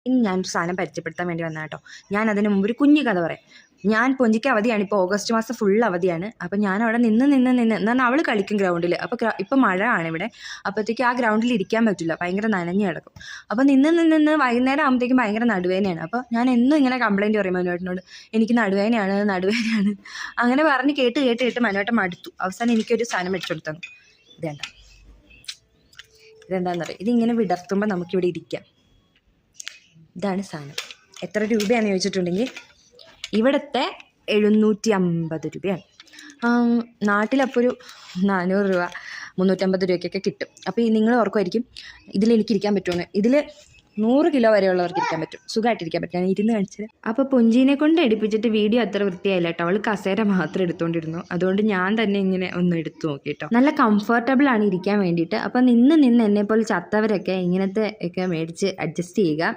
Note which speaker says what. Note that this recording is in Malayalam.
Speaker 1: ഇനി ഞാനൊരു സാധനം പരിചയപ്പെടുത്താൻ വേണ്ടി വന്ന കേട്ടോ. ഞാൻ അതിന് മുമ്പ് ഒരു കുഞ്ഞു കഥ പറയാം. ഞാൻ പൊഞ്ചിക്ക് അവധിയാണ്, ഇപ്പോൾ ഓഗസ്റ്റ് മാസം ഫുൾ അവധിയാണ്. അപ്പം ഞാൻ അവിടെ നിന്ന് എന്നാൽ അവൾ കളിക്കും ഗ്രൗണ്ടിൽ. അപ്പോൾ ഇപ്പം മഴ ആണ് ഇവിടെ. അപ്പോഴത്തേക്ക് ആ ഗ്രൗണ്ടിൽ ഇരിക്കാൻ പറ്റില്ല, ഭയങ്കര നനഞ്ഞ് കിടക്കും. അപ്പോൾ നിന്ന് വൈകുന്നേരം ആകുമ്പോഴത്തേക്കും ഭയങ്കര നടുവേദനയാണ്. അപ്പോൾ ഞാൻ എന്നും ഇങ്ങനെ കംപ്ലയിൻറ്റ് പറയും മനുവേട്ടനോട്, എനിക്ക് നടുവേദനയാണ്. അങ്ങനെ പറഞ്ഞ് കേട്ട് മനുവേട്ടൻ മടുത്തു. അവസാനം എനിക്കൊരു സാധനം വെച്ചു കൊടുത്തു. ഇതെന്താണെന്ന് പറയും, ഇതിങ്ങനെ വിടർത്തുമ്പോൾ നമുക്കിവിടെ ഇരിക്കാം. ഇതാണ് സാധനം. എത്ര രൂപയാണെന്ന് ചോദിച്ചിട്ടുണ്ടെങ്കിൽ ഇവിടുത്തെ 750 രൂപയാണ്. നാട്ടിലപ്പോൾ ഒരു 400 രൂപ 350 രൂപയ്ക്കൊക്കെ കിട്ടും. അപ്പോൾ നിങ്ങൾ ഓർക്കുമായിരിക്കും ഇതിലെനിക്കിരിക്കാൻ പറ്റുമെന്ന്. ഇതിൽ 100 കിലോ വരെയുള്ളവർക്ക് ഇരിക്കാൻ പറ്റും, സുഖമായിട്ടിരിക്കാൻ പറ്റും. ഞാൻ ഇരുന്ന് കാണിച്ചത്. അപ്പോൾ പൊഞ്ചീനെ കൊണ്ട് എടുപ്പിച്ചിട്ട് വീഡിയോ അത്ര വൃത്തിയായില്ല കേട്ടോ. അവൾ കസേര മാത്രം എടുത്തുകൊണ്ടിരുന്നു. അതുകൊണ്ട് ഞാൻ തന്നെ ഇങ്ങനെ ഒന്ന് എടുത്തു നോക്കി കേട്ടോ. നല്ല കംഫർട്ടബിൾ ആണ് ഇരിക്കാൻ വേണ്ടിയിട്ട്. അപ്പോൾ നിന്ന് എന്നെപ്പോലെ ചത്തവരൊക്കെ ഇങ്ങനത്തെ ഒക്കെ മേടിച്ച് അഡ്ജസ്റ്റ് ചെയ്യുക.